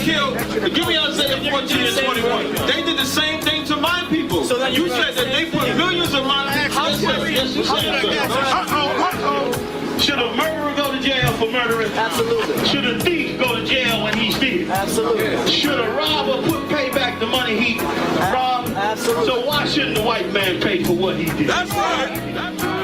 killed, give me Isaiah 14 and 21. They did the same thing to my people. So you said that they put millions of my people. Yes, you said Should a murderer go to jail for murdering? Absolutely. Should a thief go to jail when he steals? Absolutely. Should a robber pay back the money he robbed? Absolutely. So why shouldn't the white man pay for what he did? That's right. That's right.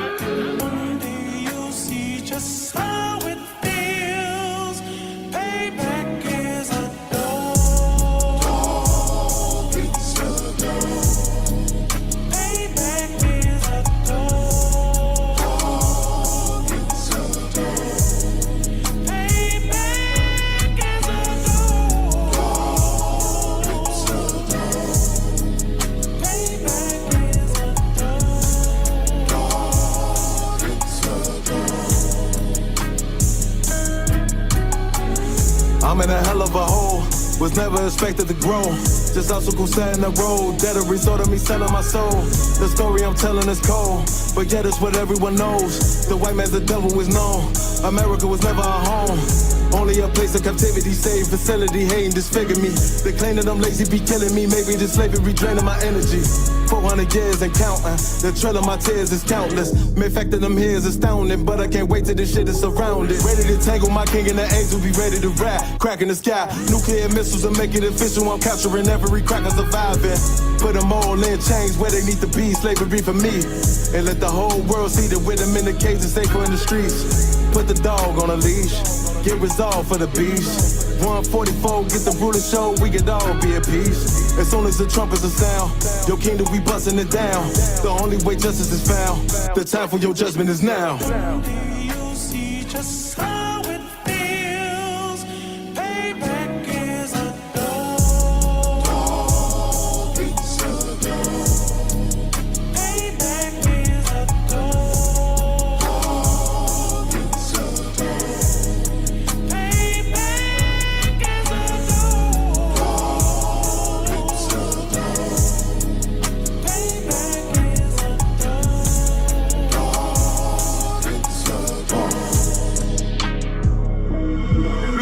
I'm in a hell of a hole, was never expected to grow. Just obstacle set in the road, that a result of me selling my soul. The story I'm telling is cold, but yet it's what everyone knows. The white man's the devil is known. America was never our home. Only a place of captivity, safe facility, hating, disfigure me. They claim that I'm lazy, be killing me. Maybe this slavery draining my energy. 400 years and counting. The trail of my tears is countless. Main fact that I'm here is astounding, but I can't wait till this shit is surrounded. Ready to tangle my king and the angel, be ready to rap. Cracking the sky, nuclear missiles and make it official. I'm capturing every cracker surviving. Put them all in chains where they need to be. Slavery for me. And let the whole world see that with them in the cage and safer in the streets. Put the dog on a leash. Get resolved for the beast. 144, get the ruler show, we could all be at peace. As soon as the trumpets are sound, your kingdom we busting it down. The only way justice is found, the time for your judgment is now. You see just how it feels. Payback is a dog. It's a dog. Payback is a dog. It's a dog. Payback is a dog. It's a dog. Payback is a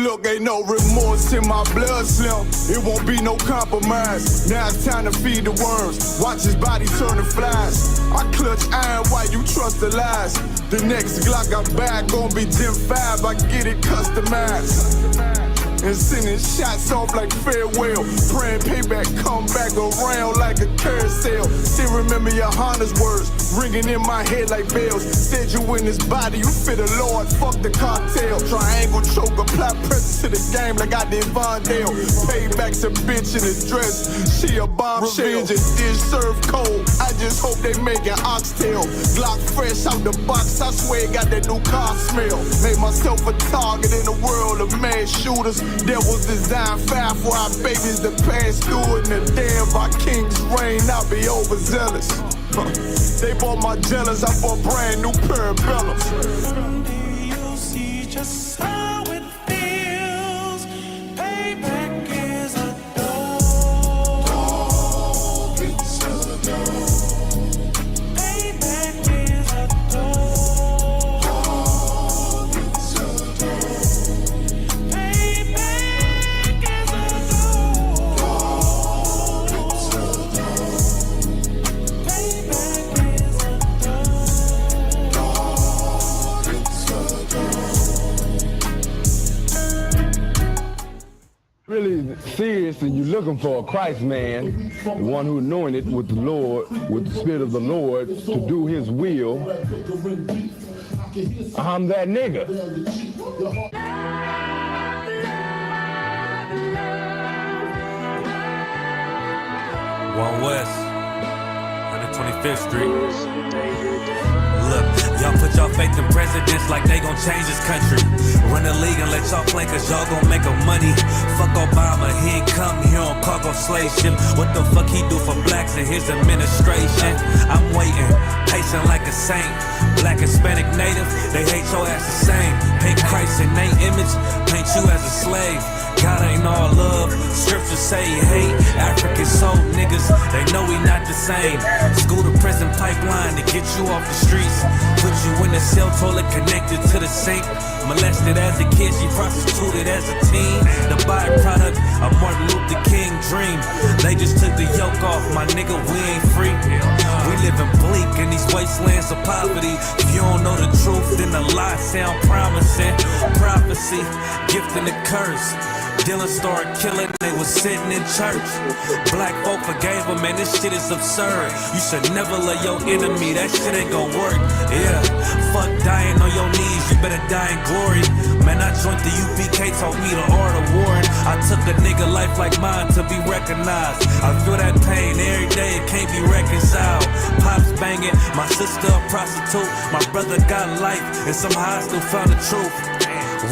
Look, ain't no remorse in my blood, Slim. It won't be no compromise. Now it's time to feed the worms. Watch his body turn to flies. I clutch iron while you trust the lies. The next Glock I buy gon' be Gen 5. I get it customized. And sending shots off like farewell. Praying payback come back around like a carousel. Still remember your Honda's words ringing in my head like bells. Said you in this body, you fit a Lord, fuck the cocktail. Triangle choke, apply pressure to the game like I did Vondale. Payback's a bitch in a dress, she a bombshell. Revenge is dish served cold, I just hope they make an oxtail. Glock fresh out the box, I swear it got that new car smell. Made myself a target in the world of mass shooters. That was designed fire for our babies to pass through. In the day of our king's reign, I'll be overzealous. They bought my jealous, I bought brand new parabellums. You see just how it feels. Payback is a dog. It's a dog. Payback is a dog. It's a dog. Payback is a dog. It's a dog. Payback is a Really serious and you're looking for a Christ man, the one who anointed with the Lord, with the Spirit of the Lord to do his will, I'm that nigga. One West, 125th Street. Look, y'all put y'all faith in presidents like they gon' change this country. Run the league and let y'all play cause y'all gon' make a money. Fuck Obama, he ain't come here on cargo slave ship. What the fuck he do for blacks in his administration? I'm waiting, patient like a saint. Black, Hispanic, Native, they hate your ass the same. Paint Christ in their image, paint you as a slave. God ain't all love. Scriptures say hate. African soul niggas, they know we not the same. School to prison pipeline to get you off the streets. Put you in the cell, toilet connected to the sink. Molested as a kid, she prostituted as a teen. The byproduct of Martin Luther King dream. They just took the yoke off, my nigga, we ain't free. We living bleak in these wastelands of poverty. If you don't know the truth, then the lie sound promising. Prophecy, gift and the curse. Dylan started killing, they was sitting in church. Black folk forgave him, man, this shit is absurd. You should never love your enemy, that shit ain't gon' work. Yeah, fuck dying on your knees, you better die in glory. Man, I joined the UPK, taught me the art of warring. I took a nigga life like mine to be recognized. I feel that pain every day, it can't be reconciled. Pops banging, my sister a prostitute. My brother got life, and somehow I still found the truth.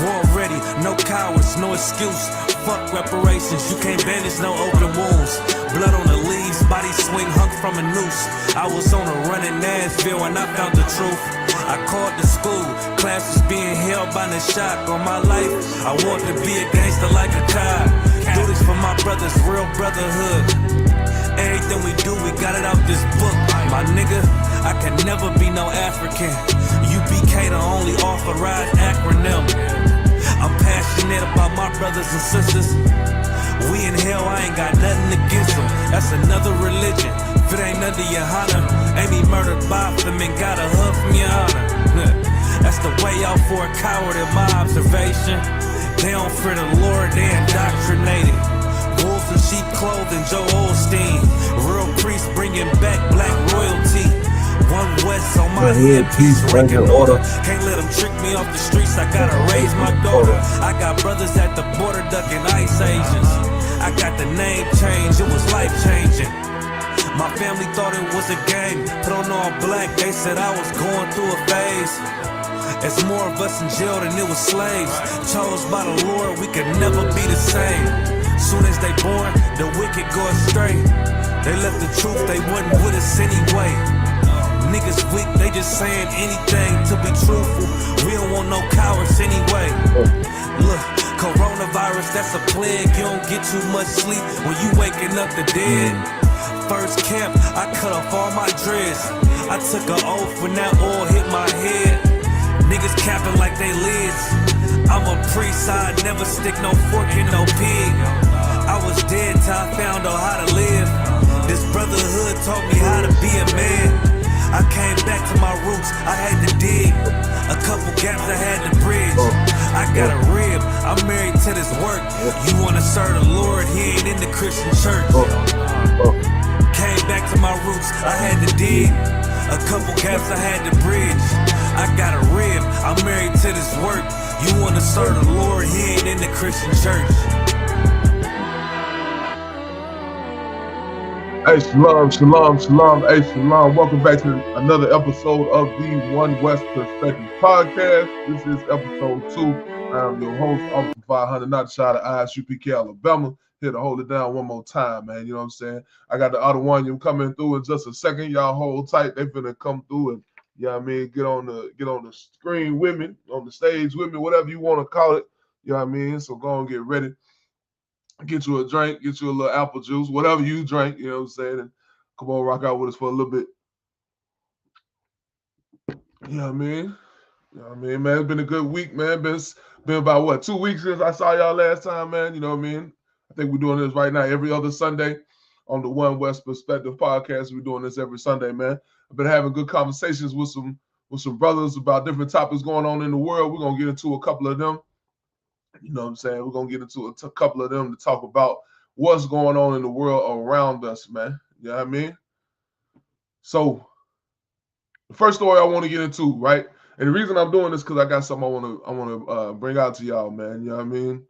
War ready, no cowards, no excuse. Fuck reparations, you can't bandage no open wounds. Blood on the leaves, body swing hung from a noose. I was on a run in Nashville and I found the truth. I called the school, classes being held by the shock on my life. I want to be a gangster like a cop. Do this for my brothers, real brotherhood. Everything we do, we got it out this book. My nigga, I can never be no African. UPK the only authorized acronym. I'm passionate about my brothers and sisters. We in hell, I ain't got nothing against them. That's another religion. If it ain't under your honor, ain't me murdered by them and got a hug from your honor. That's the way out for a coward in my observation. They don't fear the Lord, they indoctrinated. Wolves in sheep clothing, Joe Osteen. Real priests bringing back black royalty. One West on my head, peace, rank and order. Can't let them trick me off the streets, I gotta raise my daughter. I got brothers at the border ducking ICE agents. I got the name change, it was life changing. My family thought it was a game, put on all black, they said I was going through a phase. It's more of us in jail than it was slaves. Chose by the Lord, we could never be the same. Soon as they born, the wicked go astray. They left the truth, they wasn't with us anyway. Niggas weak, they just saying anything to be truthful. We don't want no cowards anyway. Look, coronavirus, that's a plague. You don't get too much sleep when you waking up the dead. First camp, I cut off all my dreads. I took an oath when that oil hit my head. Niggas capping like they lids. I'm a priest, I never stick no fork in no pig. I was dead till I found out how to live. This brotherhood taught me how to be a man. I came back to my roots, I had to dig. A couple gaps I had to bridge. I got a rib, I'm married to this work. You wanna serve the Lord, he ain't in the Christian church. Came back to my roots, I had to dig. A couple gaps I had to bridge. I got a rib, I'm married to this work. You wanna serve the Lord, he ain't in the Christian church. Hey, shalom, shalom, shalom. Hey, shalom. Welcome back to another episode of the One West Perspective Podcast. This is episode 2. I'm your host, Officer 500, not the shot of eyes, UPK, Alabama. Here to hold it down one more time, man. You know what I'm saying? I got the other one you coming through in just a second. Y'all hold tight. They finna come through and, you know what I mean, get on the screen with me, on the stage with me, whatever you want to call it. You know what I mean? So go and get ready. Get you a drink, get you a little apple juice, whatever you drink, you know what I'm saying? And come on, rock out with us for a little bit. You know what I mean? You know what I mean, man? It's been a good week, man. Been about, what, 2 weeks since I saw y'all last time, man? You know what I mean? I think we're doing this right now every other Sunday on the One West Perspective Podcast. We're doing this every Sunday, man. I've been having good conversations with some brothers about different topics going on in the world. We're going to get into a couple of them. You know what I'm saying? We're going to get into a couple of them to talk about what's going on in the world around us, man. You know what I mean? So, the first story I want to get into, right? And the reason I'm doing this because I got something I want to bring out to y'all, man. You know what I mean?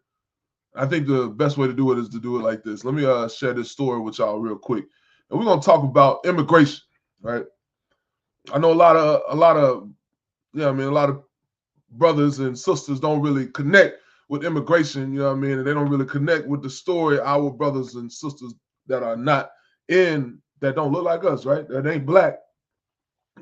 I think the best way to do it is to do it like this. Let me share this story with y'all real quick. And we're going to talk about immigration, right? I know a lot of brothers and sisters don't really connect with immigration, you know what I mean? And they don't really connect with the story our brothers and sisters that are not that don't look like us, right? That ain't black,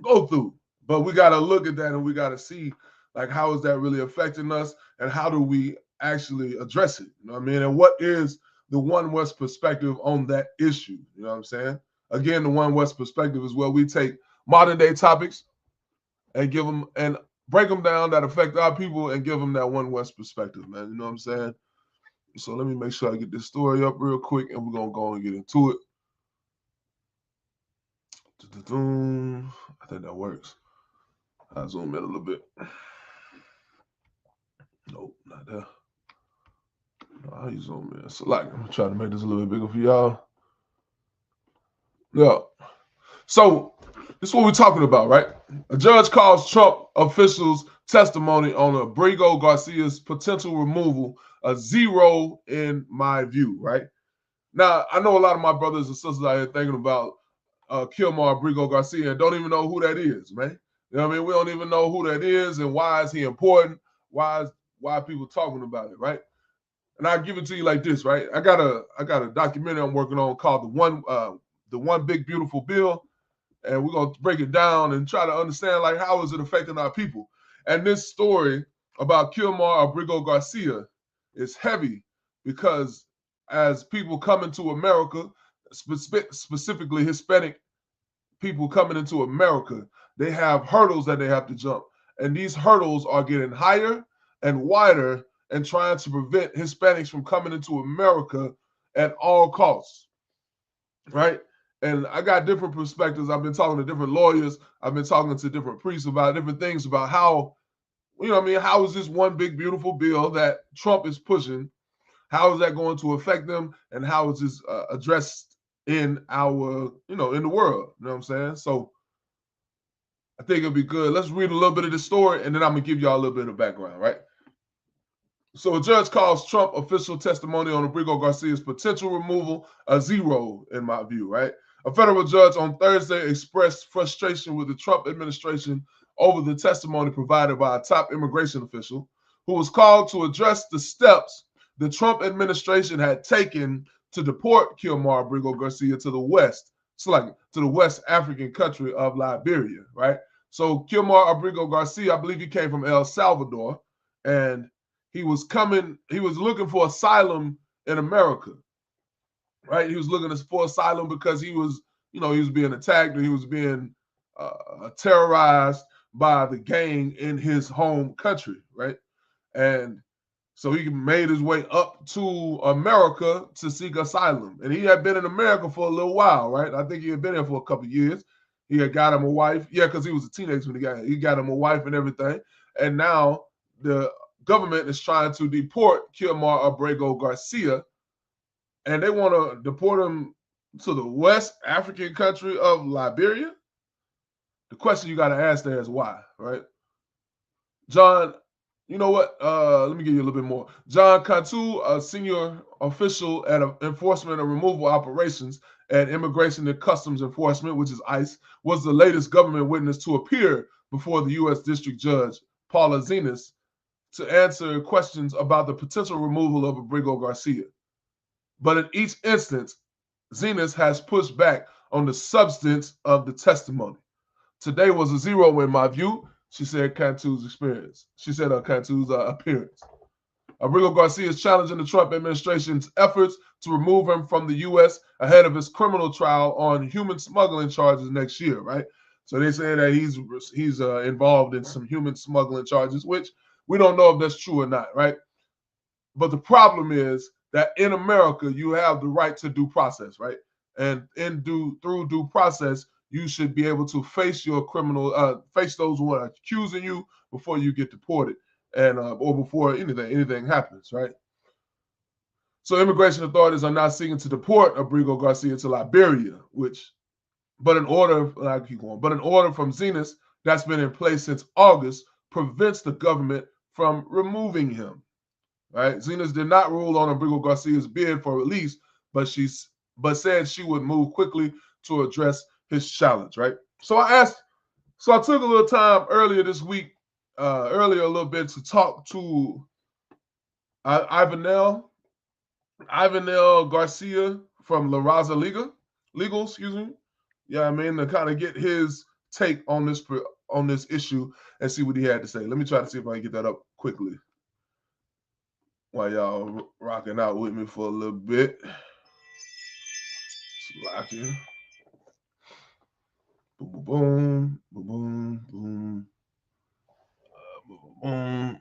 go through. But we got to look at that and we got to see, like, how is that really affecting us? And how do we actually address it. You know what I mean? And what is the One West perspective on that issue? You know what I'm saying? Again, the One West perspective is where we take modern day topics and give them and break them down that affect our people and give them that One West perspective, man. You know what I'm saying? So let me make sure I get this story up real quick and we're going to go and get into it. I think that works. I'll zoom in a little bit. Nope, not there. No, how you zoom in? So like, I'm trying to make this a little bit bigger for y'all. Yeah. So this is what we're talking about, right? A judge calls Trump officials' testimony on Abrigo Garcia's potential removal a zero in my view, right? Now, I know a lot of my brothers and sisters out here thinking about Kilmar Abrigo Garcia and don't even know who that is, man. You know what I mean? We don't even know who that is and why is he important? Why are people talking about it, right? And I'll give it to you like this, right? I got a documentary I'm working on called the One Big Beautiful Bill, and we're gonna break it down and try to understand like how is it affecting our people. And this story about Kilmar Abrigo Garcia is heavy because as people come into America, specifically Hispanic people coming into America, they have hurdles that they have to jump. And these hurdles are getting higher and wider and trying to prevent Hispanics from coming into America at all costs, right? And I got different perspectives. I've been talking to different lawyers. I've been talking to different priests about different things about how, you know what I mean, how is this one big, beautiful bill that Trump is pushing, how is that going to affect them, and how is this addressed in our, in the world, you know what I'm saying? So I think it'll be good. Let's read a little bit of the story, and then I'm going to give y'all a little bit of background, right? So a judge calls Trump official testimony on Abrigo Garcia's potential removal a zero, in my view, right? A federal judge on Thursday expressed frustration with the Trump administration over the testimony provided by a top immigration official who was called to address the steps the Trump administration had taken to deport Kilmar Abrigo Garcia to the West, to the West African country of Liberia, right? So Kilmar Abrigo Garcia, I believe he came from El Salvador, and he was looking for asylum in America, right? He was looking for asylum because he was being attacked or he was being terrorized by the gang in his home country, right? And so he made his way up to America to seek asylum. And he had been in America for a little while, right? I think he had been here for a couple of years. He had got him a wife. Yeah, because he was a teenager when he got him a wife and everything. And now the government is trying to deport Kilmar Abrigo Garcia, and they want to deport him to the West African country of Liberia. The question you got to ask there is why, right? John, you know what? Let me give you a little bit more. John Cantu, a senior official at Enforcement and Removal Operations at Immigration and Customs Enforcement, which is ICE, was the latest government witness to appear before the U.S. District Judge Paula Zenas to answer questions about the potential removal of Abrigo Garcia. But in each instance, Zenas has pushed back on the substance of the testimony. Today was a zero in my view, she said Cantu's appearance. Abrigo Garcia is challenging the Trump administration's efforts to remove him from the U.S. ahead of his criminal trial on human smuggling charges next year, right? So they're saying that he's involved in some human smuggling charges, which we don't know if that's true or not, right? But the problem is that in America, you have the right to due process, right? And through due process, you should be able to face your face those who are accusing you before you get deported, and or before anything happens, right? So immigration authorities are now seeking to deport Abrigo Garcia to Liberia, but an order from Zenas that's been in place since August prevents the government from removing him, right? Zenas did not rule on Abrigo Garcia's bid for release, but said she would move quickly to address his challenge, right? So I took a little time earlier this week, a little bit to talk to Ivanel Garcia from La Raza Legal, excuse me. Yeah, I mean, to kind of get his take on this issue and see what he had to say. Let me try to see if I can get that up quickly. while y'all rocking out with me for a little bit. Just locking. Boom, boom, boom, boom, boom, boom, boom.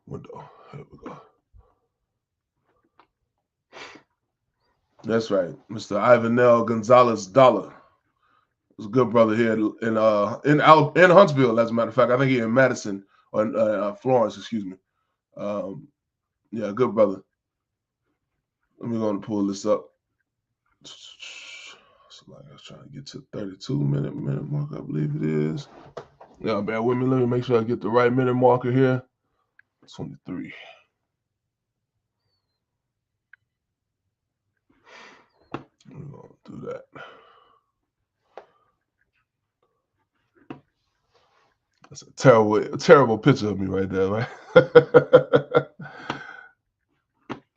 Window. Here we go. That's right, Mr. Ivanel Gonzalez Dollar. He's a good brother here in Huntsville. As a matter of fact, I think he's in Madison or Florence. Excuse me. Yeah, good brother. Let me go and pull this up. So like I was trying to get to 32-minute mark, I believe it is. Yeah, bear with me. Let me make sure I get the right minute marker here. 23. We're gonna do that. That's a terrible picture of me right there, right?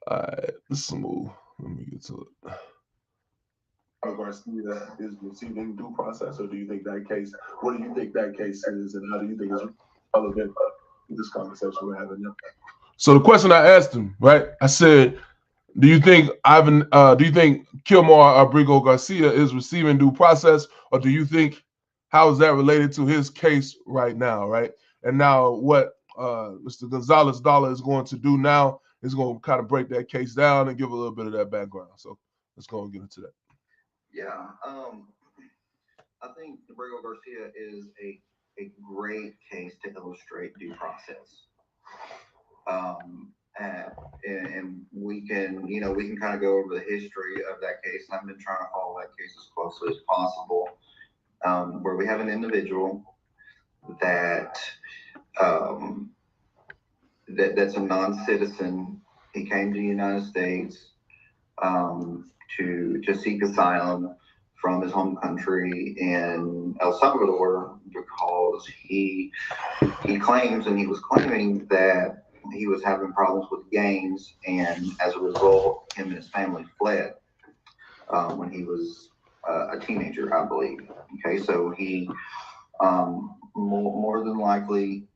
All right, let's move. Let me get to it. Garcia is receiving due process, or do you think that case? What do you think that case is, and how do you think it's relevant to this conversation we're having now? So the question I asked him, right? I said, do you think Kilmar Abrigo Garcia is receiving due process, or do you think how is that related to his case right now, right? And now what Mr. Gonzalez Dollar is going to do now is going to kind of break that case down and give a little bit of that background. So let's go and get into that. Yeah, I think Abrigo Garcia is a great case to illustrate due process. And we can kind of go over the history of that case. And I've been trying to follow that case as closely as possible, where we have an individual that's a non-citizen. He came to the United States to seek asylum from his home country in El Salvador because he claims, and he was claiming that he was having problems with gangs, and as a result, him and his family fled when he was a teenager, I believe. Okay, so he more than likely,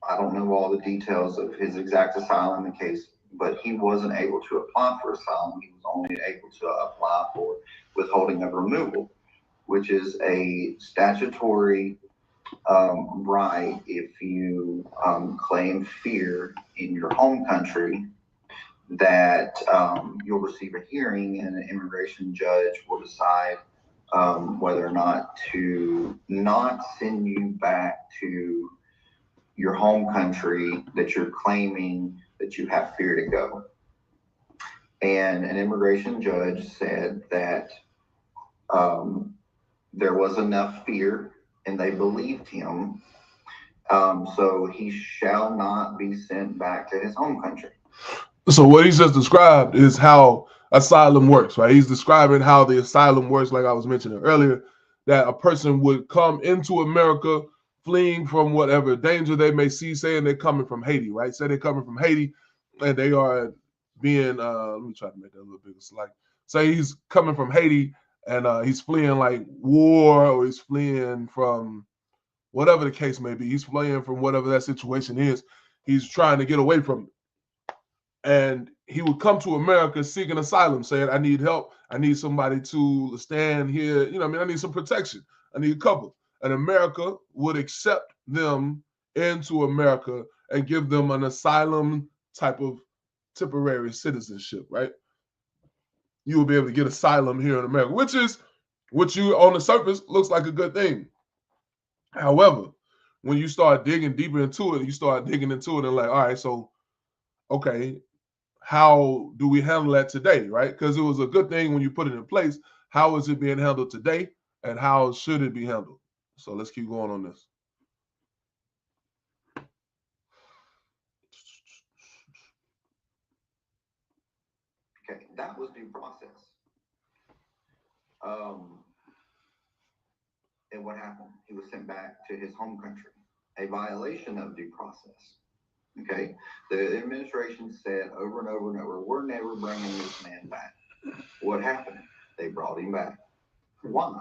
I don't know all the details of his exact asylum case, but he wasn't able to apply for asylum. He was only able to apply for withholding of removal, which is a statutory right if you claim fear in your home country that you'll receive a hearing and an immigration judge will decide whether or not to not send you back to your home country that you're claiming that you have fear to go. And an immigration judge said that there was enough fear and they believed him, so he shall not be sent back to his home country. So what he just described is how asylum works, right? He's describing how the asylum works, like I was mentioning earlier, that a person would come into America fleeing from whatever danger they may see, saying they're coming from Haiti, right? Say they're coming from Haiti and they are being, let me try to make that a little bigger. So like, say he's coming from Haiti and he's fleeing like war, or he's fleeing from whatever the case may be. He's fleeing from whatever that situation is. He's trying to get away from it. And he would come to America seeking asylum, saying, I need help. I need somebody to stand here. I need some protection. I need a cover. And America would accept them into America and give them an asylum type of temporary citizenship, right? You will be able to get asylum here in America, which is what you on the surface looks like a good thing. However, when you start digging deeper into it, you start digging into it and like, all right, so, okay, how do we handle that today, right? Because it was a good thing when you put it in place. How is it being handled today, and how should it be handled? So let's keep going on this. Okay, that was due process. And what happened? He was sent back to his home country, a violation of due process. Okay, the administration said over and over and over, we're never bringing this man back. What happened? They brought him back. Why?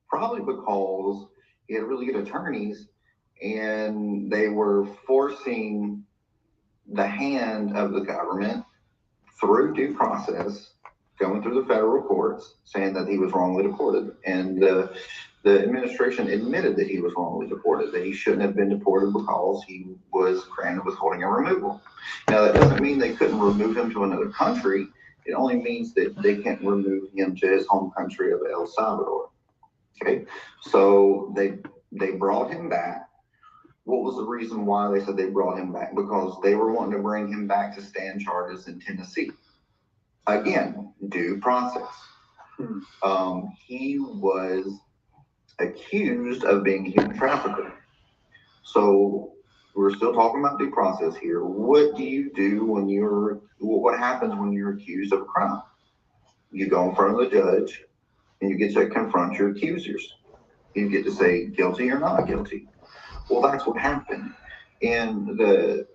Probably because he had really good attorneys and they were forcing the hand of the government through due process, going through the federal courts, saying that he was wrongly deported. And the administration admitted that he was wrongly deported, that he shouldn't have been deported because he was granted withholding and removal. Now, that doesn't mean they couldn't remove him to another country. It only means that they can't remove him to his home country of El Salvador. Okay, so they brought him back. What was the reason why they said they brought him back? Because they were wanting to bring him back to stand charges in Tennessee. Again, due process. He was accused of being a human trafficker. So we're still talking about due process here. What do you do when what happens when you're accused of a crime? You go in front of the judge and you get to confront your accusers. You get to say guilty or not guilty. Well, that's what happened. And the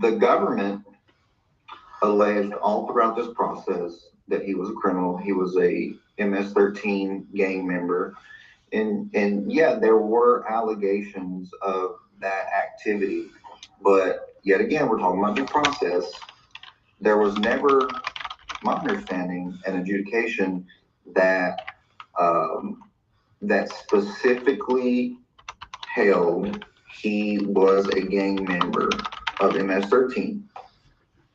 government alleged all throughout this process that he was a criminal. He was a MS-13 gang member. And yeah, there were allegations of that activity. But yet again, we're talking about due process. There was never, my understanding, an adjudication that that specifically held he was a gang member of MS-13.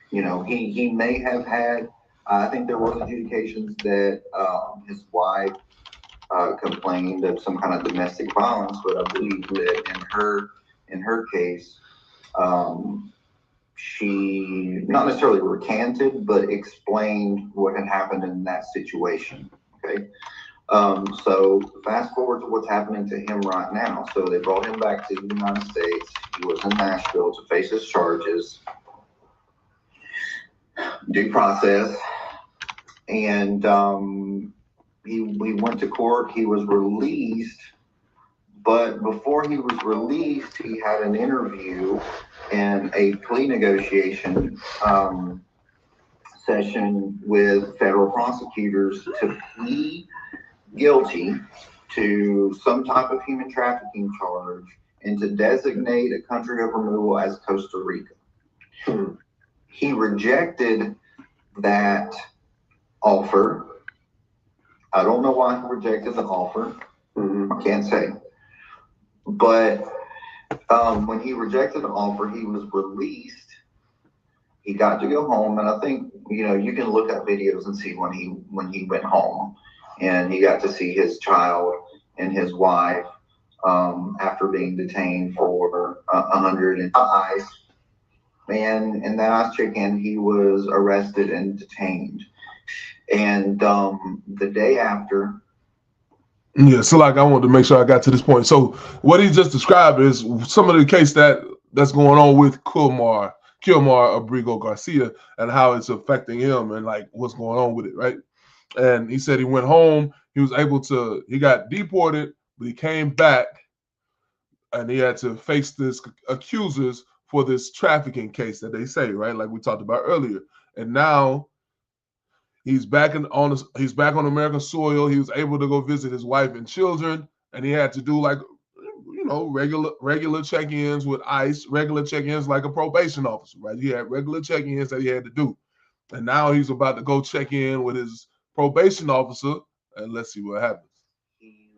You know, he may have had, I think there was adjudications that his wife complained of some kind of domestic violence, but I believe that in her case, she not necessarily recanted, but explained what had happened in that situation. Okay. So fast forward to what's happening to him right now. So they brought him back to the United States. He was in Nashville to face his charges, due process, and we went to court. He was released, but before he was released, he had an interview and a plea negotiation session with federal prosecutors to plead guilty to some type of human trafficking charge and to designate a country of removal as Costa Rica. He rejected that offer. I don't know why he rejected the offer. I can't say. But when he rejected the offer, he was released. He got to go home, and I think, you know, you can look at videos and see when he went home, and he got to see his child and his wife after being detained for 100 ICE. And in that ICE check-in, he was arrested and detained. And the day after. Yeah, so like I wanted to make sure I got to this point. So what he just described is some of the case that's going on with Kilmar Abrigo Garcia and how it's affecting him and like what's going on with it, right? And he said he went home, he got deported, but he came back and he had to face this accusers for this trafficking case that they say, right? Like we talked about earlier. And now he's back on American soil. He was able to go visit his wife and children, and he had to do like, you know, regular check-ins with ICE, regular check-ins like a probation officer, right? He had regular check-ins that he had to do. And now he's about to go check in with his probation officer, and let's see what happens. He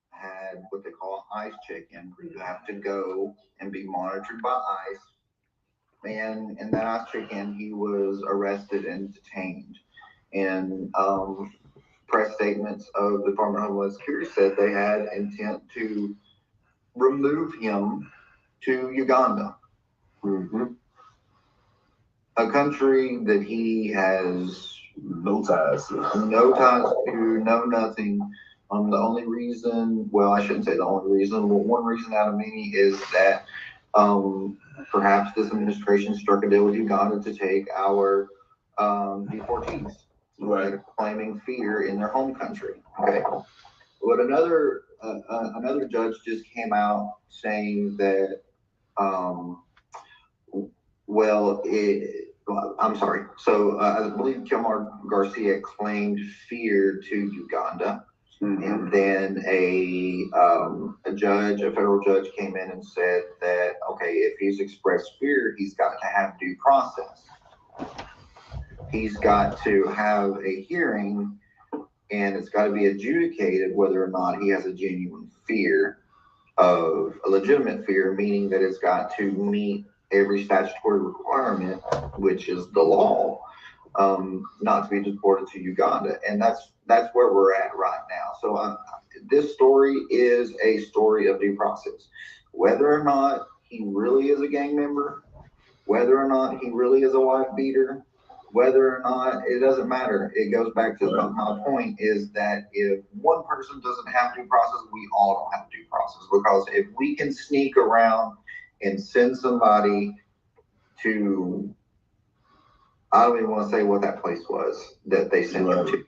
had what they call ICE check-in, where you have to go and be monitored by ICE. And in that ICE check-in, he was arrested and detained. And press statements of the Department of Homeland Security said they had intent to remove him to Uganda, a country that he has no ties to, no nothing. The only reason, well, I shouldn't say the only reason, but one reason out of many is that perhaps this administration struck a deal with Uganda to take our deportees. Right, claiming fear in their home country. Okay, but another judge just came out saying that, I'm sorry. So I believe Kilmar Garcia claimed fear to Uganda. And then a federal judge came in and said that, okay, if he's expressed fear, he's got to have due process. He's got to have a hearing, and it's got to be adjudicated whether or not he has a genuine fear of a legitimate fear, meaning that it's got to meet every statutory requirement, which is the law, not to be deported to Uganda. And that's where we're at right now. So this story is a story of due process. Whether or not he really is a gang member, whether or not he really is a wife beater, whether or not, it doesn't matter. It goes back to my point is that if one person doesn't have due process, we all don't have due process. Because if we can sneak around and send somebody to, I don't even want to say what that place was that they sent them to.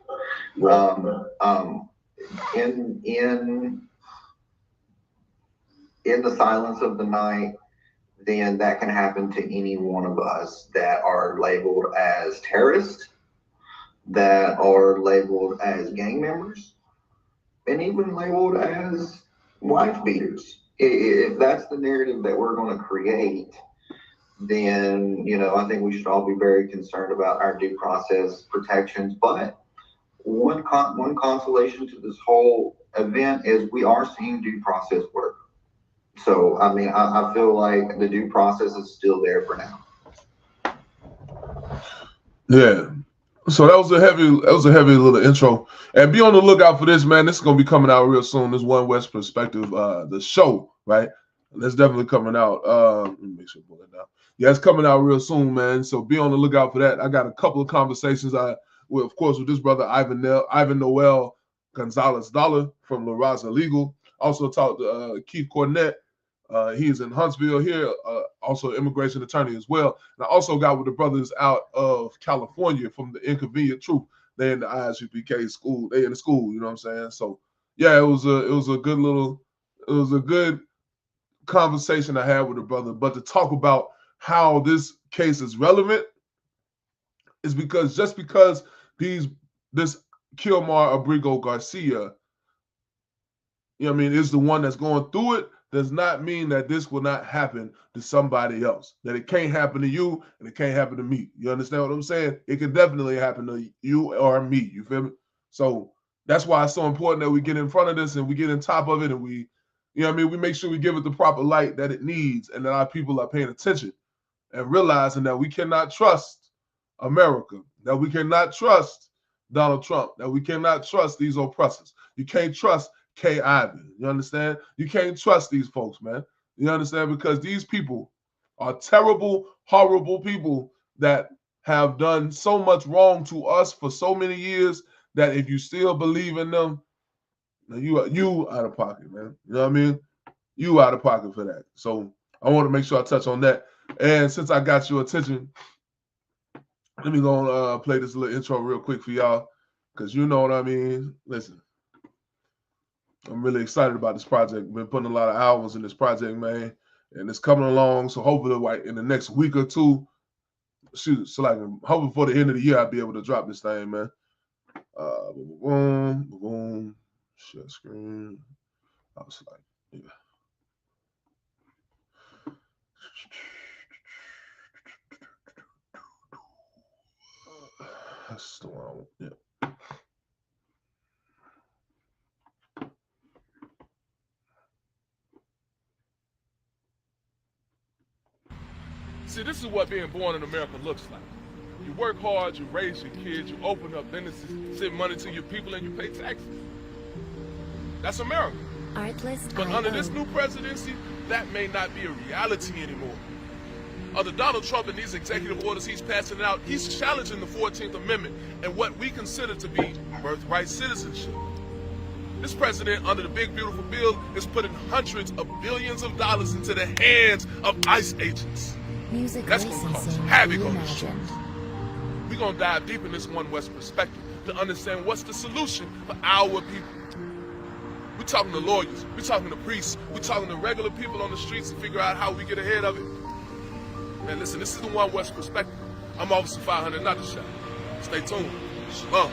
In the silence of the night, then that can happen to any one of us that are labeled as terrorists, that are labeled as gang members, and even labeled as wife beaters. If that's the narrative that we're going to create, then, I think we should all be very concerned about our due process protections. But one consolation to this whole event is we are seeing due process work. So, I feel like the due process is still there for now. Yeah. So that was a heavy little intro. And be on the lookout for this, man. This is gonna be coming out real soon. This One West Perspective, the show, right? That's definitely coming out. Let me make sure I pull it down. Yeah, it's coming out real soon, man. So be on the lookout for that. I got a couple of conversations with this brother Ivan Noel Gonzalez Dollar from La Raza Legal. Also talked to Keith Cornett. He's in Huntsville here, also immigration attorney as well. And I also got with the brothers out of California from the Inconvenient Truth. They're in the ISUPK school. They in the school, you know what I'm saying? So yeah, it was a good conversation I had with the brother. But to talk about how this case is relevant is because just because this Kilmar Abrigo Garcia, is the one that's going through it, does not mean that this will not happen to somebody else. That it can't happen to you and it can't happen to me. You understand what I'm saying? It can definitely happen to you or me. You feel me? So that's why it's so important that we get in front of this and we get on top of it and we make sure we give it the proper light that it needs and that our people are paying attention and realizing that we cannot trust America, that we cannot trust Donald Trump, that we cannot trust these oppressors. You can't trust Kay Ivey. You understand? You can't trust these folks, man. You understand? Because these people are terrible, horrible people that have done so much wrong to us for so many years that if you still believe in them, you out of pocket, man. You know what I mean? You out of pocket for that. So I want to make sure I touch on that. And since I got your attention, let me go and play this little intro real quick for y'all, because you know what I mean. Listen, I'm really excited about this project. Been putting a lot of hours in this project, man, and it's coming along. So hopefully, like in the next week or two, hopefully before the end of the year, I'll be able to drop this thing, man. Boom, share screen. I was like, yeah. That's the one I want. Yeah. See, this is what being born in America looks like. You work hard, you raise your kids, you open up businesses, send money to your people, and you pay taxes. That's America. But under this new presidency, that may not be a reality anymore. Under Donald Trump and these executive orders he's passing out, he's challenging the 14th Amendment and what we consider to be birthright citizenship. This president, under the big, beautiful bill, is putting hundreds of billions of dollars into the hands of ICE agents. That's going to cause havoc on the streets. We're going to dive deep in this One West perspective to understand what's the solution for our people. We're talking to lawyers, we're talking to priests, we're talking to regular people on the streets to figure out how we get ahead of it. Man, listen, this is the One West perspective. I'm Officer 500, not the shot. Stay tuned. Shalom.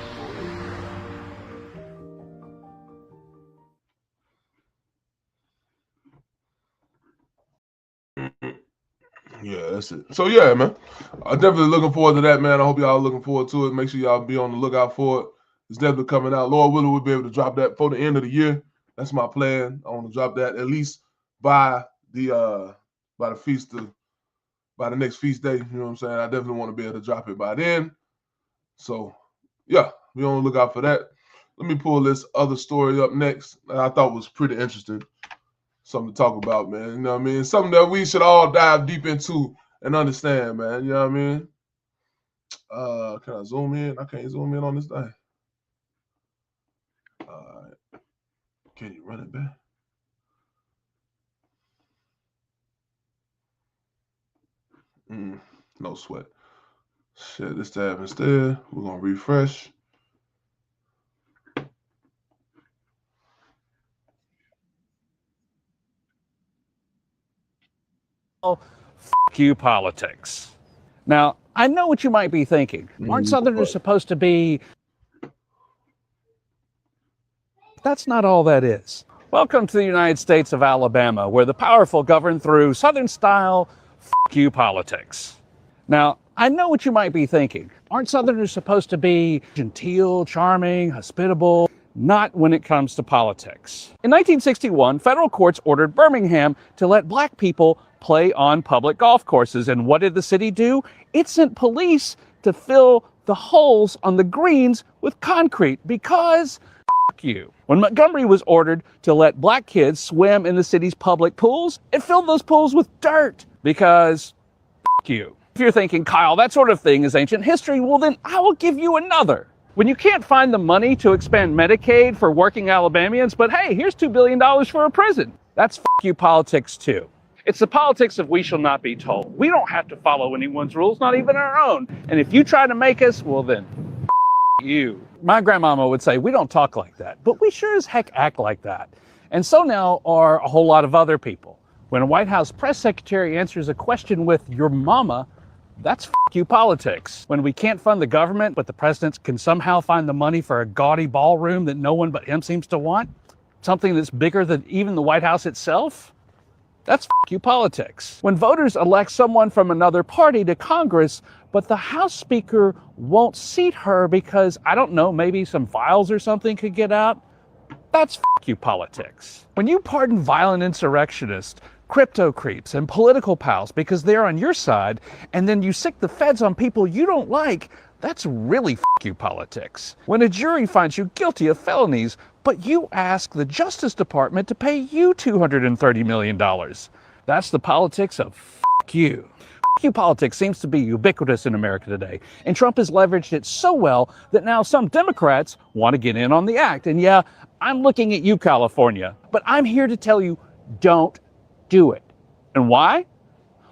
Yeah, that's it. So yeah, man, I'm definitely looking forward to that, man. I hope y'all are looking forward to it. Make sure y'all be on the lookout for it. It's definitely coming out. Lord willing, we'll be able to drop that before the end of the year. That's my plan. I want to drop that at least by the feast of, by the next feast day. You know what I'm saying? I definitely want to be able to drop it by then. So yeah, be on the lookout for that. Let me pull this other story up next that I thought was pretty interesting. Something to talk about, man. You know what I mean? Something that we should all dive deep into and understand, man. You know what I mean? Can I zoom in? I can't zoom in on this thing. All right. Can you run it back? No sweat. Share this tab instead. We're going to refresh. F you politics. Now, I know what you might be thinking. Aren't Southerners supposed to be... That's not all that is. Welcome to the United States of Alabama, where the powerful govern through Southern-style F you politics. Now, I know what you might be thinking. Aren't Southerners supposed to be genteel, charming, hospitable? Not when it comes to politics. In 1961, federal courts ordered Birmingham to let black people play on public golf courses. And what did the city do? It sent police to fill the holes on the greens with concrete because f you. When Montgomery was ordered to let black kids swim in the city's public pools, it filled those pools with dirt because f you. If you're thinking, Kyle, that sort of thing is ancient history, well then I will give you another. When you can't find the money to expand Medicaid for working Alabamians, but hey, here's $2 billion for a prison. That's f you politics too. It's the politics of we shall not be told. We don't have to follow anyone's rules, not even our own. And if you try to make us, well then, f you. My grandmama would say, we don't talk like that, but we sure as heck act like that. And so now are a whole lot of other people. When a White House press secretary answers a question with your mama, that's f you politics. When we can't fund the government, but the president can somehow find the money for a gaudy ballroom that no one but him seems to want, something that's bigger than even the White House itself, that's f you politics. When voters elect someone from another party to Congress, but the House Speaker won't seat her because, I don't know, maybe some files or something could get out, that's f you politics. When you pardon violent insurrectionists, crypto creeps, and political pals because they're on your side, and then you sick the feds on people you don't like, that's really f you politics. When a jury finds you guilty of felonies, but you ask the Justice Department to pay you $230 million, that's the politics of f you. F you politics seems to be ubiquitous in America today, and Trump has leveraged it so well that now some Democrats want to get in on the act. And yeah, I'm looking at you, California, but I'm here to tell you, don't do it. And why?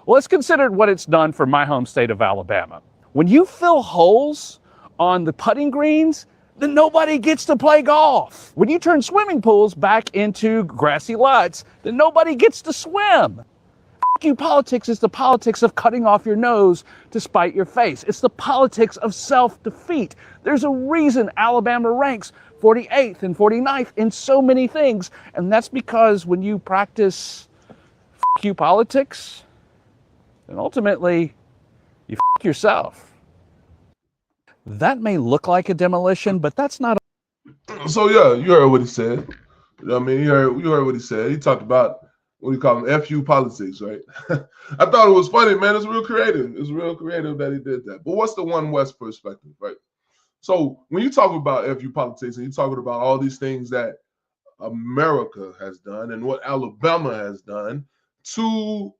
Well, let's consider what it's done for my home state of Alabama. When you fill holes on the putting greens, then nobody gets to play golf. When you turn swimming pools back into grassy lots, then nobody gets to swim. F you politics is the politics of cutting off your nose to spite your face. It's the politics of self-defeat. There's a reason Alabama ranks 48th and 49th in so many things, and that's because when you practice F you politics, then ultimately you f yourself. That may look like a demolition, but that's not. So yeah, you heard what he said. You know what I mean? You heard what he said. He talked about what do you call them? FU politics, right? I thought it was funny, man. It's real creative. It's real creative that he did that. But what's the One West perspective, right? So when you talk about FU politics and you're talking about all these things that America has done and what Alabama has done to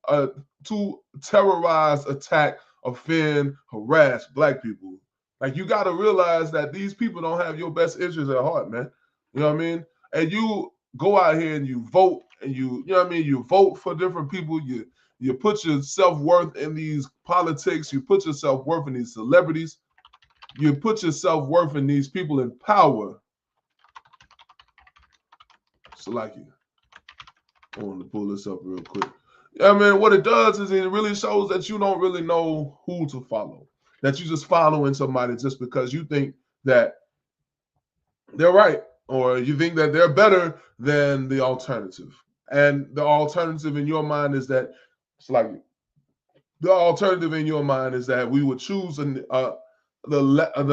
terrorize, attack, offend, harass black people, like you got to realize that these people don't have your best interests at heart, man. You know what I mean? And you go out here and you vote, and you know what I mean? You vote for different people. You put your self-worth in these politics. You put your self-worth in these celebrities. You put your self-worth in these people in power. So like you. I want to pull this up real quick. Yeah, man, what it does is it really shows that you don't really know who to follow. that you just following somebody just because you think that they're right, or you think that they're better than the alternative. And the alternative in your mind is that it's like the alternative in your mind is that we would choose the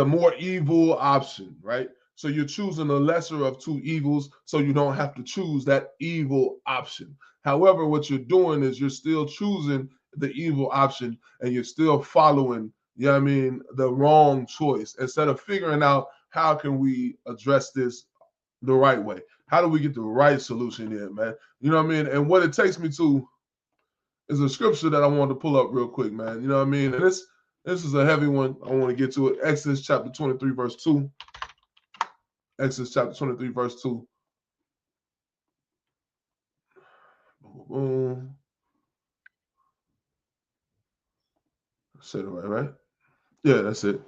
more evil option, right? So you're choosing the lesser of two evils, so you don't have to choose that evil option. However, what you're doing is you're still choosing the evil option, and you're still following, you know what I mean, the wrong choice, instead of figuring out how can we address this the right way. How do we get the right solution in, man? You know what I mean? And what it takes me to is a scripture that I wanted to pull up real quick, man. You know what I mean? And this is a heavy one. I want to get to it. Exodus chapter 23, verse 2. Exodus chapter 23, verse 2. Boom. Say it right? Yeah, that's it.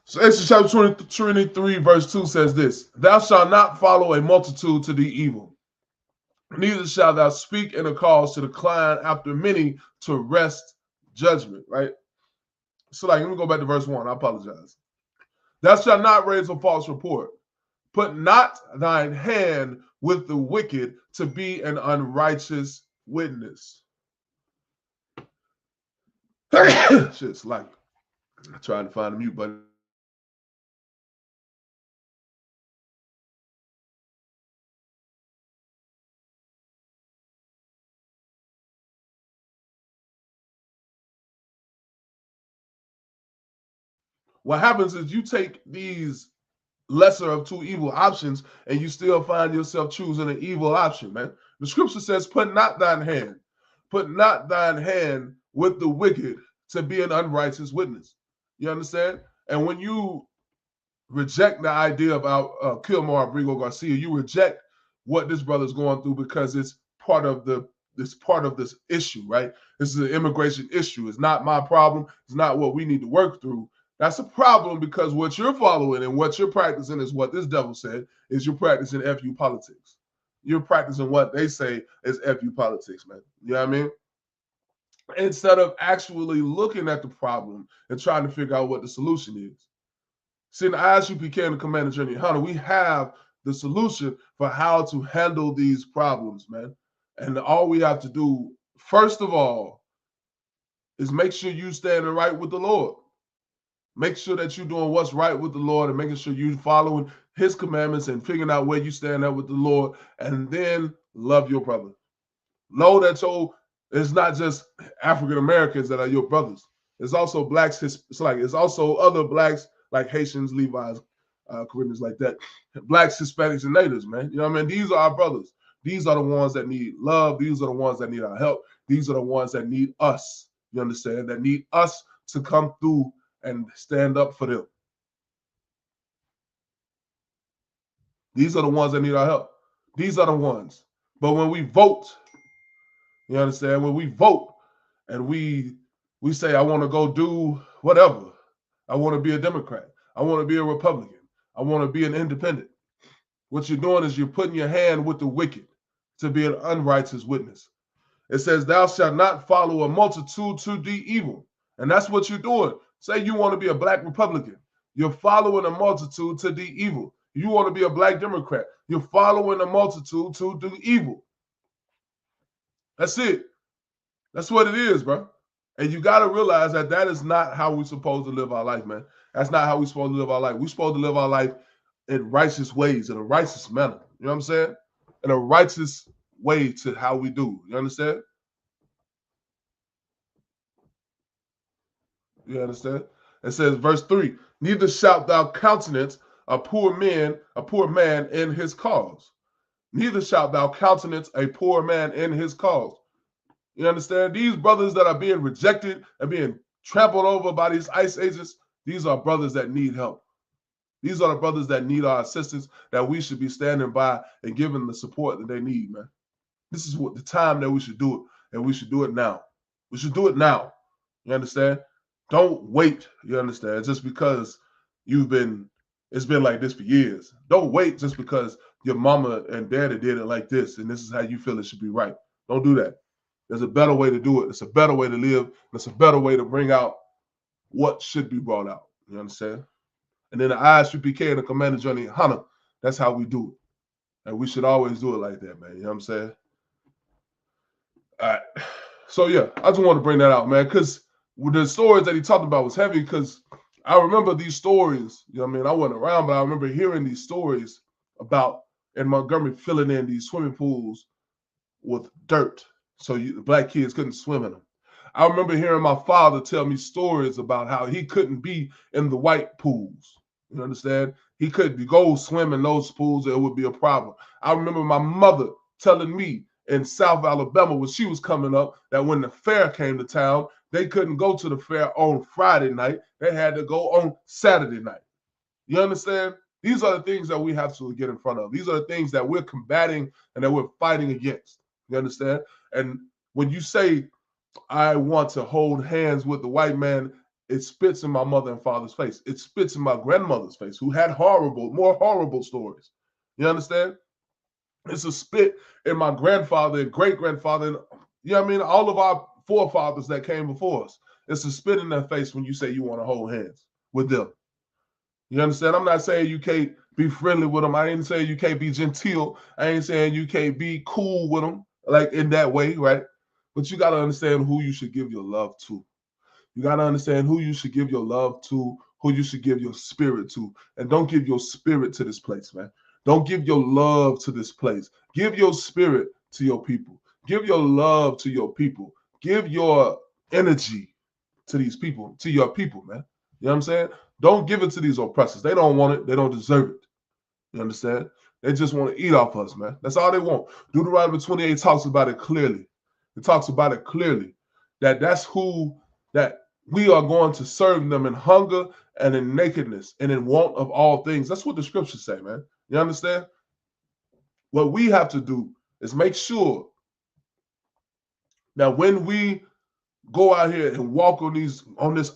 So Exodus chapter 23, verse 2 says this: Thou shalt not follow a multitude to do evil, neither shalt thou speak in a cause to decline after many to wrest judgment, right? So like, let me go back to verse 1. I apologize. Thou shalt not raise a false report. Put not thine hand with the wicked to be an unrighteous witness. Shit's like, I'm trying to find a mute button. What happens is you take these lesser of two evil options and you still find yourself choosing an evil option, man. The scripture says, put not thine hand with the wicked to be an unrighteous witness. You understand? And when you reject the idea about Kilmar Abrigo Garcia, you reject what this brother's going through, because it's part of this issue, right? This is an immigration issue. It's not my problem. It's not what we need to work through. That's a problem, because what you're following and what you're practicing is what this devil said, is you're practicing FU politics. You're practicing what they say is FU politics, man. You know what I mean? Instead of actually looking at the problem and trying to figure out what the solution is. See, in the ISUPK and the Commander General Hunter, we have the solution for how to handle these problems, man. And all we have to do, first of all, is make sure you standing right with the Lord. Make sure that you're doing what's right with the Lord and making sure you're following his commandments and figuring out where you stand at with the Lord, and then love your brother. Know that it's not just African Americans that are your brothers. It's also blacks. It's also other blacks like Haitians, Levi's, Caribbeans like that. Blacks, Hispanics, and natives, man. You know what I mean? These are our brothers. These are the ones that need love. These are the ones that need our help. These are the ones that need us. You understand? That need us to come through and stand up for them. These are the ones that need our help. These are the ones. But when we vote, you understand? When we vote and we say, I want to go do whatever. I want to be a Democrat. I want to be a Republican. I want to be an independent. What you're doing is you're putting your hand with the wicked to be an unrighteous witness. It says, thou shalt not follow a multitude to do evil. And that's what you're doing. Say you want to be a black Republican. You're following a multitude to do evil. You want to be a black Democrat. You're following a multitude to do evil. That's it. That's what it is, bro. And you got to realize that that is not how we're supposed to live our life, man. That's not how we're supposed to live our life. We're supposed to live our life in righteous ways, in a righteous manner. You know what I'm saying? In a righteous way to how we do. You understand? You understand? It says, verse 3, neither shalt thou countenance a poor man in his cause. Neither shalt thou countenance a poor man in his cause. You understand? These brothers that are being rejected and being trampled over by these ICE agents, these are brothers that need help. These are the brothers that need our assistance, that we should be standing by and giving the support that they need, man. This is what the time that we should do it, and we should do it now. We should do it now. You understand? Don't wait, you understand, just because it's been like this for years. Don't wait just because your mama and daddy did it like this and this is how you feel it should be right. Don't do that. There's a better way to do it. It's a better way to live. It's a better way to bring out what should be brought out. You understand? And then the ISUPK and the Commander Johnny Hunter, that's how we do it. And we should always do it like that, man. You know what I'm saying? All right. So, yeah, I just want to bring that out, man, because the stories that he talked about was heavy because I remember these stories. You know what I mean? I wasn't around, but I remember hearing these stories about in Montgomery filling in these swimming pools with dirt so black kids couldn't swim in them. I remember hearing my father tell me stories about how he couldn't be in the white pools. You understand? He couldn't go swim in those pools. It would be a problem. I remember my mother telling me in South Alabama when she was coming up that when the fair came to town, they couldn't go to the fair on Friday night. They had to go on Saturday night. You understand? These are the things that we have to get in front of. These are the things that we're combating and that we're fighting against. You understand? And when you say, I want to hold hands with the white man, it spits in my mother and father's face. It spits in my grandmother's face, who had more horrible stories. You understand? It's a spit in my grandfather and great-grandfather, and you know what I mean? All of our forefathers that came before us. It's a spit in their face when you say you want to hold hands with them. You understand? I'm not saying you can't be friendly with them. I ain't saying you can't be genteel. I ain't saying you can't be cool with them, like in that way, right? But you got to understand who you should give your love to. You got to understand who you should give your love to, who you should give your spirit to. And don't give your spirit to this place, man. Don't give your love to this place. Give your spirit to your people. Give your love to your people. Give your energy to these people, to your people, man. You know what I'm saying? Don't give it to these oppressors. They don't want it. They don't deserve it. You understand? They just want to eat off us, man. That's all they want. Deuteronomy 28 talks about it clearly. It talks about it clearly that's who that we are going to serve them in hunger and in nakedness and in want of all things. That's what the scriptures say, man. You understand? What we have to do is make sure that when we go out here and walk on this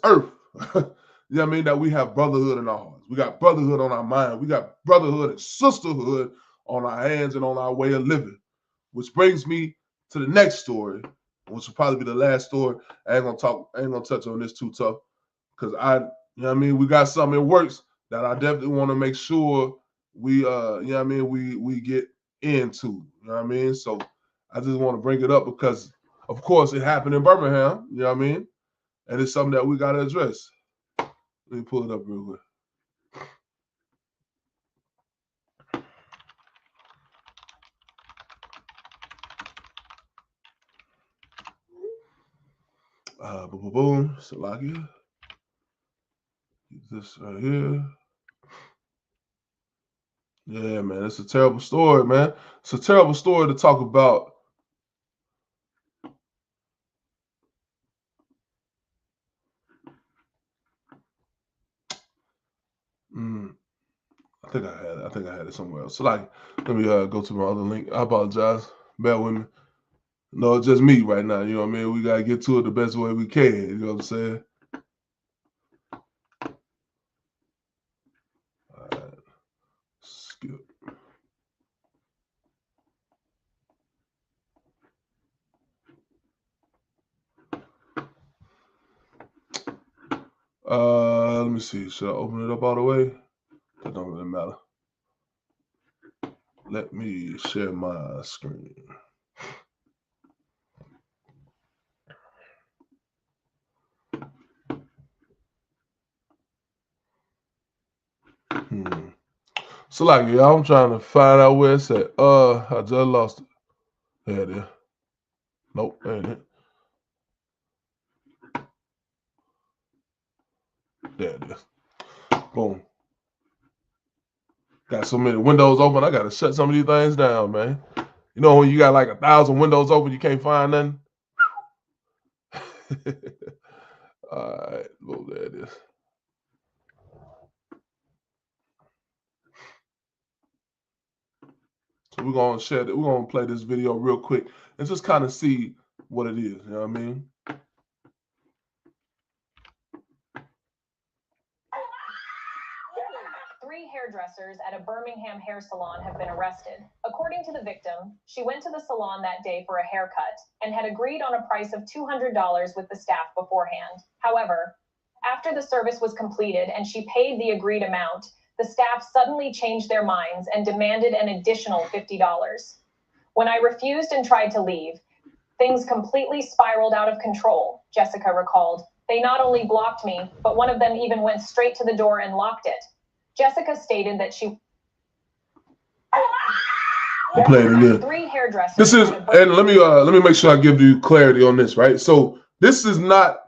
earth, you know what I mean, that we have brotherhood in our hearts. We got brotherhood on our mind. We got brotherhood and sisterhood on our hands and on our way of living. Which brings me to the next story, which will probably be the last story. I ain't gonna touch on this too tough. Because you know what I mean, we got something in works that I definitely want to make sure we you know what I mean, we get into. You know what I mean? So I just want to bring it up because of course it happened in Birmingham, you know what I mean? And it's something that we gotta address. Let me pull it up real quick. Boom, Salakia. This right here. Yeah, man, it's a terrible story, man. It's a terrible story to talk about. I think I had it somewhere else. So like, let me go to my other link. I apologize. Bear with me. No, it's just me right now. You know what I mean? We gotta get to it the best way we can. You know what I'm saying? All right. Skip. Let me see. Should I open it up all the way? That don't really matter. Let me share my screen. So like, yeah, I'm trying to find out where it's at. I just lost it. There it is. Nope, that ain't it. There it is. Boom. Got so many windows open, I gotta shut some of these things down, man. You know when you got like 1,000 windows open, you can't find nothing? All right, well, there it is. So we're gonna share that. We're gonna play this video real quick and just kind of see what it is. You know what I mean? Three hairdressers at a Birmingham hair salon have been arrested. According to the victim, she went to the salon that day for a haircut and had agreed on a price of $200 with the staff beforehand. However, After the service was completed and she paid the agreed amount, the staff suddenly changed their minds and demanded an additional $50. When I refused and tried to leave, things completely spiraled out of control, Jessica recalled. They not only blocked me, but one of them even went straight to the door and locked it. Jessica stated that she played it again. 3 hairdressers. This is, and let me make sure I give you clarity on this, right? So this is not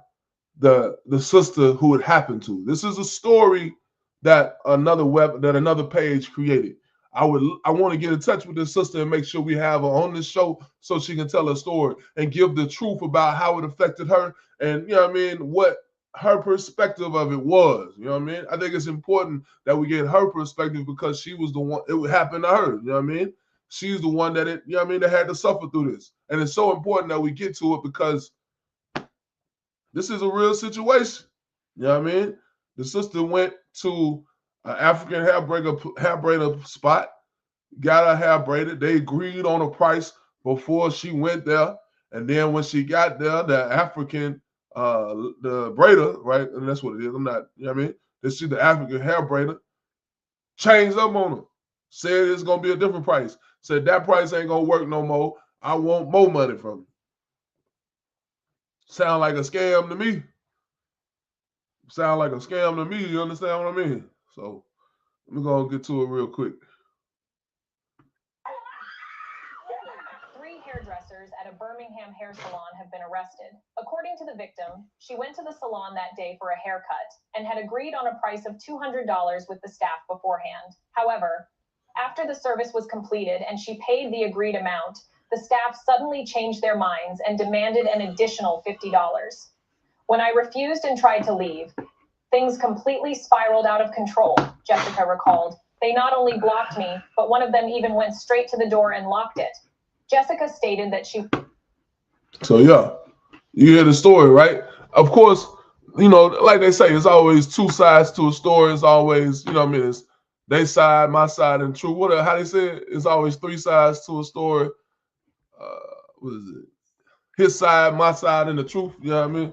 the sister who it happened to. This is a story that another page created. I want to get in touch with this sister and make sure we have her on this show so she can tell her story and give the truth about how it affected her and, you know what I mean, what her perspective of it was. You know what I mean? I think it's important that we get her perspective because she was the one, it happened to her. You know what I mean? She's the one that you know what I mean, that had to suffer through this. And it's so important that we get to it because this is a real situation. You know what I mean? The sister went to an African hair braider spot, got her hair braided. They agreed on a price before she went there. And then when she got there, the African, the braider, right? And that's what it is. I'm not, you know what I mean? This is the African hair braider, changed up on her. Said it's going to be a different price. Said that price ain't going to work no more. I want more money from you. Sound like a scam to me. Sound like a scam to me. You understand what I mean? So let me go and get to it real quick. 3 hairdressers at a Birmingham hair salon have been arrested. According to the victim, she went to the salon that day for a haircut and had agreed on a price of $200 with the staff beforehand. However, after the service was completed and she paid the agreed amount, the staff suddenly changed their minds and demanded an additional $50. When I refused and tried to leave, things completely spiraled out of control, Jessica recalled. They not only blocked me, but one of them even went straight to the door and locked it. Jessica stated that she... So yeah, you hear the story, right? Of course, you know, like they say, it's always 2 sides to a story. It's always, you know what I mean, it's they side, my side, and truth. What? How they say it? It's always 3 sides to a story. What is it? His side, my side, and the truth. You know what I mean?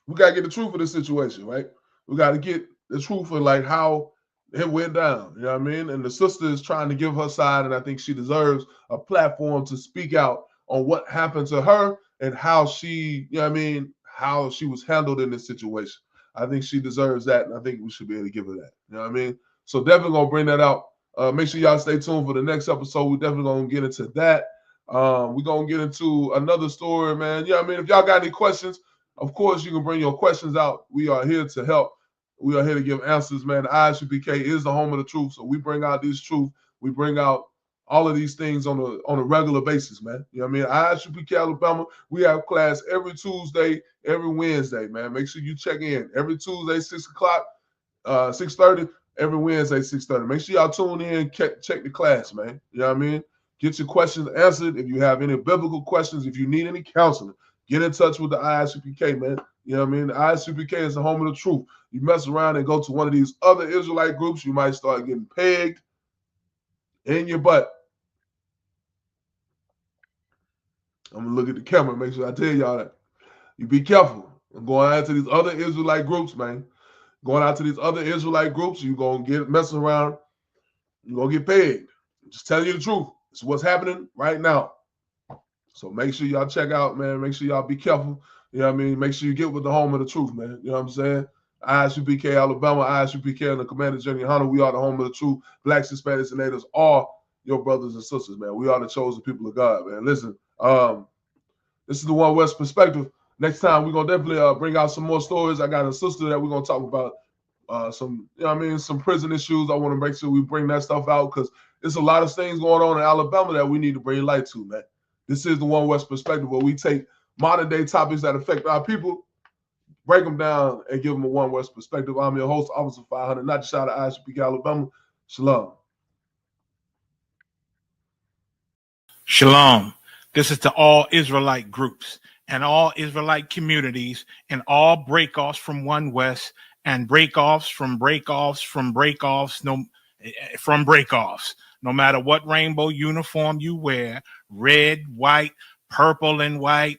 We got to get the truth of this situation, right? We got to get the truth of like how it went down. You know what I mean? And the sister is trying to give her side, and I think she deserves a platform to speak out on what happened to her and how she, you know what I mean, how she was handled in this situation. I think she deserves that, and I think we should be able to give her that. You know what I mean? So definitely going to bring that out. Make sure y'all stay tuned for the next episode. We're definitely going to get into that. We're going to get into another story, man. You know what I mean? If y'all got any questions, of course, you can bring your questions out. We are here to help. We are here to give answers, man. The ISUPK is the home of the truth, so we bring out this truth. We bring out all of these things on a regular basis, man. You know what I mean? ISUPK Alabama, we have class every Tuesday, every Wednesday, man. Make sure you check in. Every Tuesday, 6 o'clock, 6:30. Every Wednesday, 6:30. Make sure y'all tune in, check the class, man. You know what I mean? Get your questions answered. If you have any biblical questions, if you need any counseling, get in touch with the ISUPK, man. You know what I mean? The ISUPK is the home of the truth. You mess around and go to one of these other Israelite groups, you might start getting pegged in your butt. I'm going to look at the camera and make sure I tell y'all that. You be careful. I'm going out to these other Israelite groups, man. Going out to these other Israelite groups, you're going to get messing around. You're going to get pegged. I'm just telling you the truth. It's what's happening right now. So make sure y'all check out, man. Make sure y'all be careful. You know what I mean? Make sure you get with the home of the truth, man. You know what I'm saying? ISUPK Alabama, ISUPK and the Commander Jenny Hunter. We are the home of the truth. Blacks, Hispanics, and Natives are your brothers and sisters, man. We are the chosen people of God, man. Listen, this is the One West perspective. Next time, we're going to definitely bring out some more stories. I got a sister that we're going to talk about some, you know what I mean, some prison issues. I want to make sure we bring that stuff out because there's a lot of things going on in Alabama that we need to bring light to, man. This is the One West perspective where we take modern day topics that affect our people, break them down, and give them a One West perspective. I'm your host, Officer 500, not just out of ISUPK Alabama. Shalom. Shalom. This is to all Israelite groups and all Israelite communities and all breakoffs from One West and breakoffs from breakoffs from breakoffs from breakoffs. No matter what rainbow uniform you wear, red, white, purple and white,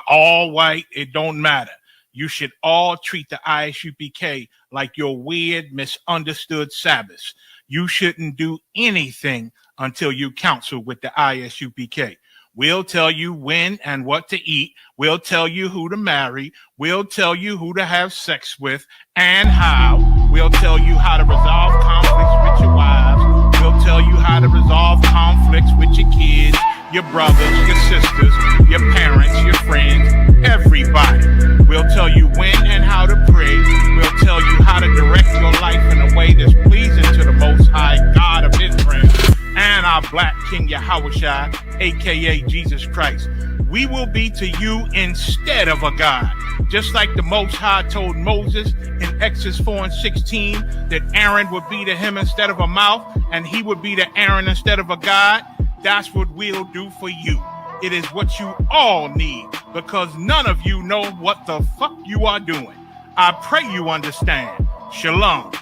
all white, it don't matter. You should all treat the ISUPK like your weird, misunderstood Sabbaths. You shouldn't do anything until you counsel with the ISUPK. We'll tell you when and what to eat. We'll tell you who to marry. We'll tell you who to have sex with and how. We'll tell you how to resolve conflicts with your wives. We'll tell you how to resolve conflicts with your kids, your brothers, your sisters, your parents, your friends, everybody. We'll tell you when and how to pray. We'll tell you how to direct your life in a way that's pleasing to the Most High God of Israel and our Black King Yahushua, aka Jesus Christ. We will be to you instead of a God. Just like the Most High told Moses in Exodus 4:16 that Aaron would be to him instead of a mouth, and he would be to Aaron instead of a God. That's what we'll do for you. It is what you all need, because none of you know what the fuck you are doing. I pray you understand. Shalom.